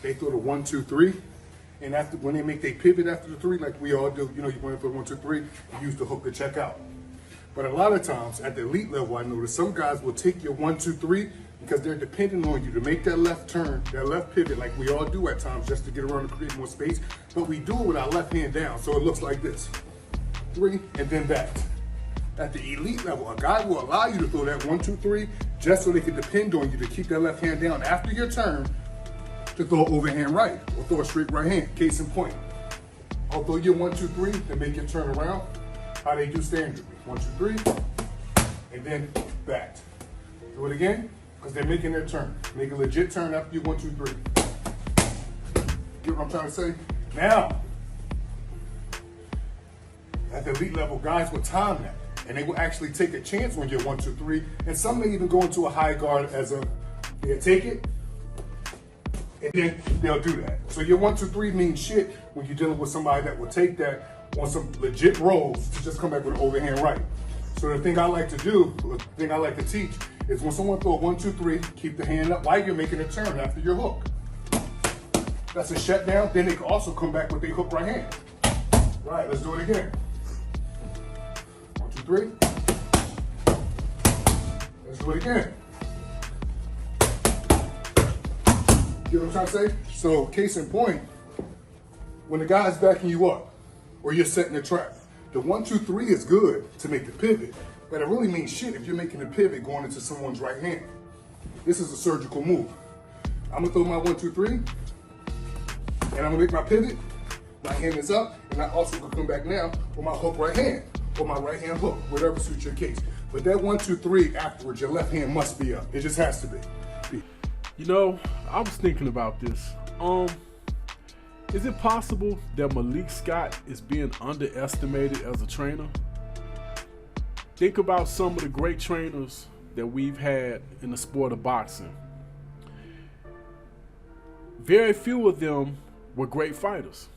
they throw the 1, 2, 3. And after when they make their pivot after the 3, like we all do, you know, you want to throw 1, 2, 3, you use the hook to check out. But a lot of times at the elite level, I notice some guys will take your 1, 2, 3 because they're depending on you to make that left turn, that left pivot, like we all do at times, just to get around and create more space. But we do it with our left hand down, so it looks like this: 3 and then back. At the elite level, a guy will allow you to throw that 1, 2, 3 just so they can depend on you to keep that left hand down after your turn to throw overhand right or throw a straight right hand. Case in point, I'll throw your 1, 2, 3 and make you turn around. How they do standardly: 1, 2, 3, and then back. Do it again, because they're making their turn. Make a legit turn after you 1, 2, 3. Get what I'm trying to say? Now, at the elite level, guys will time that, and they will actually take a chance on your 1, 2, 3, and some may even go into a high guard as a, they'll take it, and then they'll do that. So your 1, 2, 3 means shit when you're dealing with somebody that will take that on some legit rolls to just come back with an overhand right. So the thing I like to do, the thing I like to teach, is when someone throw a 1, 2, 3, keep the hand up while you're making a turn after your hook. That's a shutdown. Then they can also come back with their hook right hand. Right, let's do it again. 1, 2, 3. Let's do it again. You know what I'm trying to say? So, case in point, when the guy's backing you up or you're setting a trap, the 1, 2, 3 is good to make the pivot, but it really means shit if you're making a pivot going into someone's right hand. This is a surgical move. I'm gonna throw my 1, 2, 3, and I'm gonna make my pivot. My hand is up, and I also can come back now with my hook right hand or my right hand hook, whatever suits your case. But that 1, 2, 3 afterwards, your left hand must be up. It just has to be. You know, I was thinking about this. Is it possible that Malik Scott is being underestimated as a trainer? Think about some of the great trainers that we've had in the sport of boxing. Very few of them were great fighters.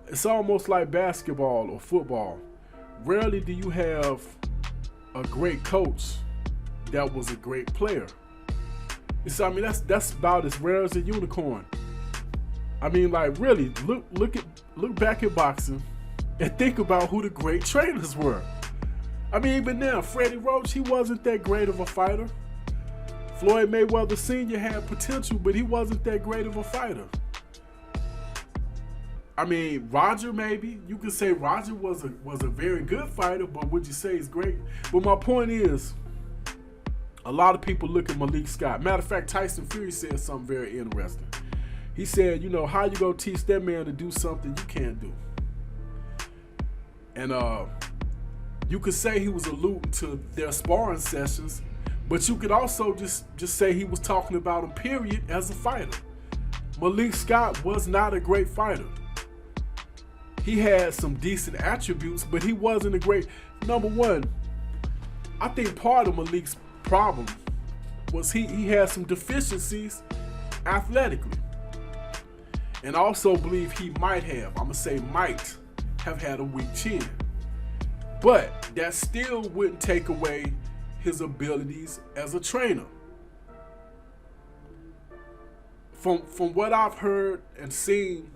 It's almost like basketball or football. Rarely do you have a great coach that was a great player. I mean, that's about as rare as a unicorn. I mean, like, really, look back at boxing and think about who the great trainers were. I mean, even now, Freddie Roach, he wasn't that great of a fighter. Floyd Mayweather Sr. had potential, but he wasn't that great of a fighter. I mean, Roger, maybe you could say Roger was a very good fighter, but would you say he's great? But my point is, a lot of people look at Malik Scott. Matter of fact, Tyson Fury said something very interesting. He said, you know, how you gonna teach that man to do something you can't do? And you could say he was alluding to their sparring sessions, but you could also just say he was talking about him, period, as a fighter. Malik Scott was not a great fighter. He had some decent attributes, but he wasn't a great. Number one, I think part of Malik's problem was he had some deficiencies athletically. And I also believe he might have had a weak chin. But that still wouldn't take away his abilities as a trainer. From what I've heard and seen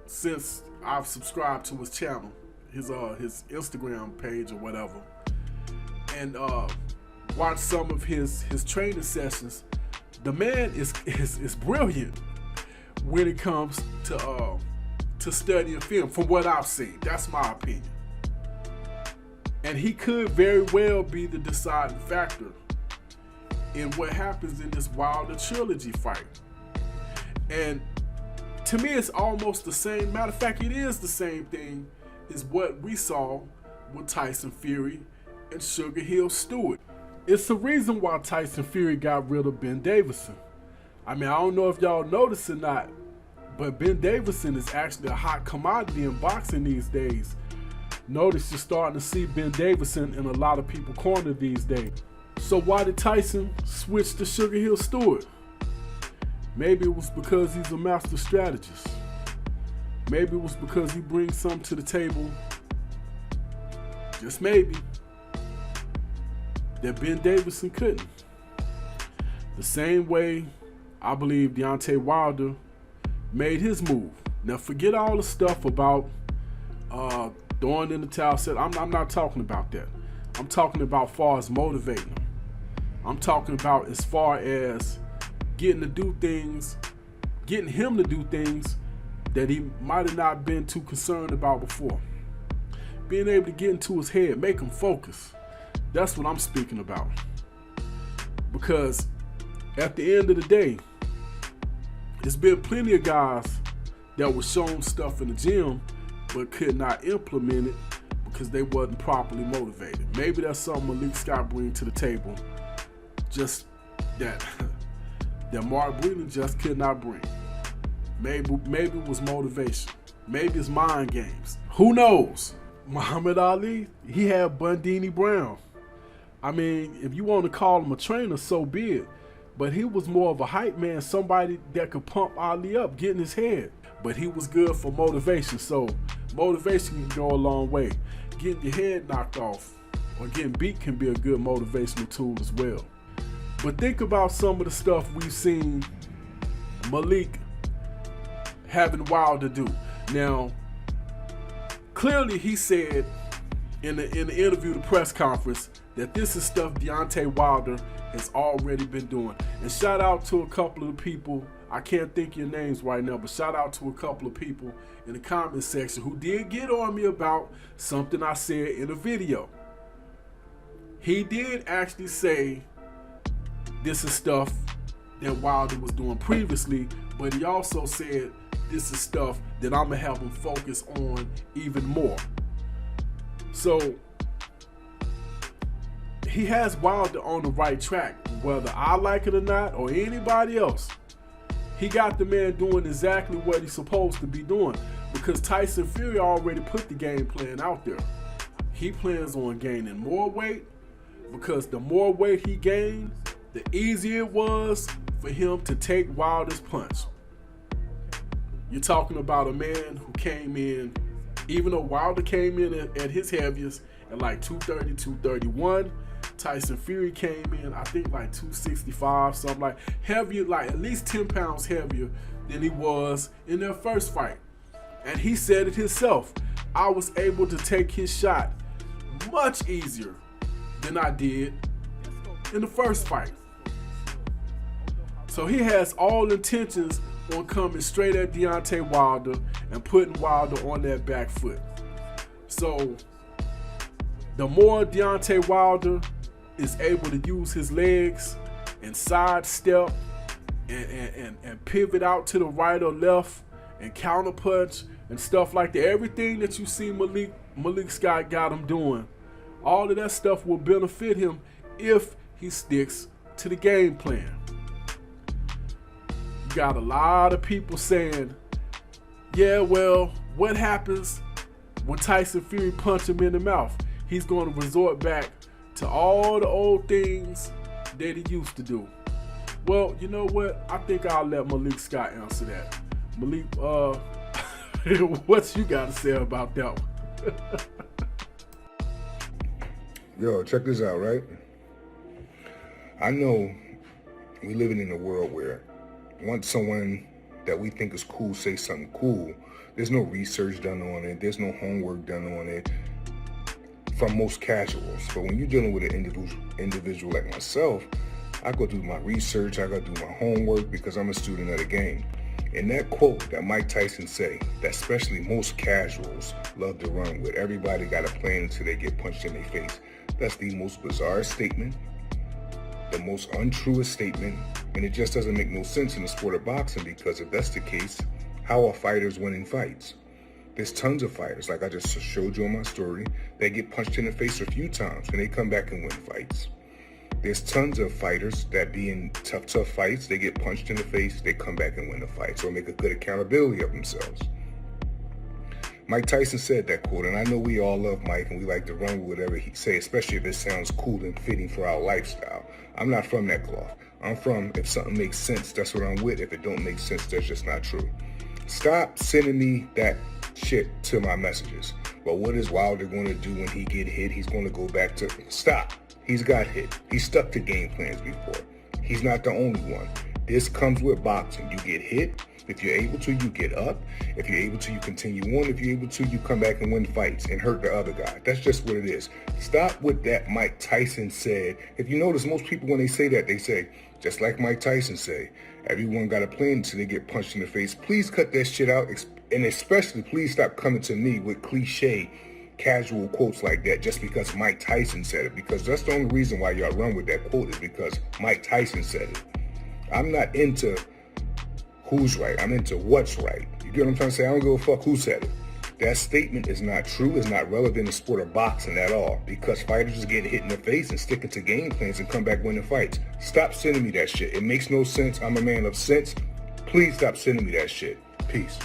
since I've subscribed to his channel, his Instagram page or whatever, and watched some of his training sessions, the man is brilliant when it comes to studying film. From what I've seen, that's my opinion. And he could very well be the deciding factor in what happens in this Wilder trilogy fight. And to me, it's almost the same. Matter of fact, it is the same thing as what we saw with Tyson Fury and Sugar Hill Stewart. It's the reason why Tyson Fury got rid of Ben Davison. I mean, I don't know if y'all noticed or not, but Ben Davison is actually a hot commodity in boxing these days. Notice you're starting to see Ben Davison in a lot of people's corner these days. So why did Tyson switch to Sugar Hill Stewart? Maybe it was because he's a master strategist. Maybe it was because he brings something to the table, just maybe, that Ben Davison couldn't. The same way I believe Deontay Wilder made his move. Now forget all the stuff about throwing in the towel. I'm not talking about that. I'm talking about far as motivating him. I'm talking about as far as getting him to do things that he might have not been too concerned about before. Being able to get into his head, make him focus. That's what I'm speaking about. Because at the end of the day, there's been plenty of guys that were shown stuff in the gym but could not implement it because they wasn't properly motivated. Maybe that's something Malik Scott brings to the table, just that Mark Breeden just could not bring. Maybe it was motivation. Maybe it's mind games. Who knows? Muhammad Ali, he had Bundini Brown. I mean, if you want to call him a trainer, so be it. But he was more of a hype man, somebody that could pump Ali up, get in his head. But he was good for motivation. So motivation can go a long way. Getting your head knocked off or getting beat can be a good motivational tool as well. But think about some of the stuff we've seen Malik having Wilder do. Now, clearly he said in the interview, the press conference, that this is stuff Deontay Wilder has already been doing. And shout out to a couple of the people, I can't think your names right now, but shout out to a couple of people in the comment section who did get on me about something I said in a video. He did actually say this is stuff that Wilder was doing previously, but he also said this is stuff that I'm gonna have him focus on even more. So he has Wilder on the right track, whether I like it or not, or anybody else. He got the man doing exactly what he's supposed to be doing, because Tyson Fury already put the game plan out there. He plans on gaining more weight, because the more weight he gained, the easier it was for him to take Wilder's punch. You're talking about a man who came in, even though Wilder came in at his heaviest at like 230, 231, Tyson Fury came in, I think like 265, something like heavier, like at least 10 pounds heavier than he was in their first fight. And he said it himself, I was able to take his shot much easier than I did in the first fight. So he has all intentions on coming straight at Deontay Wilder and putting Wilder on that back foot. So the more Deontay Wilder is able to use his legs and sidestep and pivot out to the right or left and counterpunch and stuff like that, everything that you see Malik Scott got him doing, all of that stuff will benefit him if he sticks to the game plan. You got a lot of people saying, yeah, well, what happens when Tyson Fury punch him in the mouth? He's going to resort back to all the old things that he used to do. Well, you know what? I think I'll let Malik Scott answer that. Malik, what you got to say about that one? Yo, check this out, right? I know we living in a world where once someone that we think is cool say something cool, there's no research done on it, there's no homework done on it from most casuals. But when you're dealing with an individual like myself, I go do my research, I go do my homework, because I'm a student of the game. And that quote that Mike Tyson say, that especially most casuals love to run with, everybody got a plan until they get punched in their face. That's the most bizarre statement, the most untruest statement, and it just doesn't make no sense in the sport of boxing, because if that's the case, how are fighters winning fights? There's tons of fighters, like I just showed you on my story, that get punched in the face a few times and they come back and win fights. There's tons of fighters that be in tough fights, they get punched in the face, they come back and win the fight, so make a good accountability of themselves. Mike Tyson said that quote, and I know we all love Mike and we like to run with whatever he say, especially if it sounds cool and fitting for our lifestyle. I'm not from that cloth. I'm from, if something makes sense, that's what I'm with. If it don't make sense, that's just not true. Stop sending me that shit to my messages. But what is Wilder going to do when he get hit? He's going to go back to... Stop. He's got hit. He's stuck to game plans before. He's not the only one. This comes with boxing. You get hit. If you're able to, you get up. If you're able to, you continue on. If you're able to, you come back and win fights and hurt the other guy. That's just what it is. Stop with that Mike Tyson said. If you notice, most people, when they say that, they say, just like Mike Tyson said, everyone got a plan until they get punched in the face. Please cut that shit out. And especially, please stop coming to me with cliche, casual quotes like that just because Mike Tyson said it. Because that's the only reason why y'all run with that quote is because Mike Tyson said it. I'm not into who's right. I'm into what's right. You get what I'm trying to say? I don't give a fuck who said it. That statement is not true. It's not relevant in the sport of boxing at all because fighters just get hit in the face and sticking to game plans and come back winning fights. Stop sending me that shit. It makes no sense. I'm a man of sense. Please stop sending me that shit. Peace.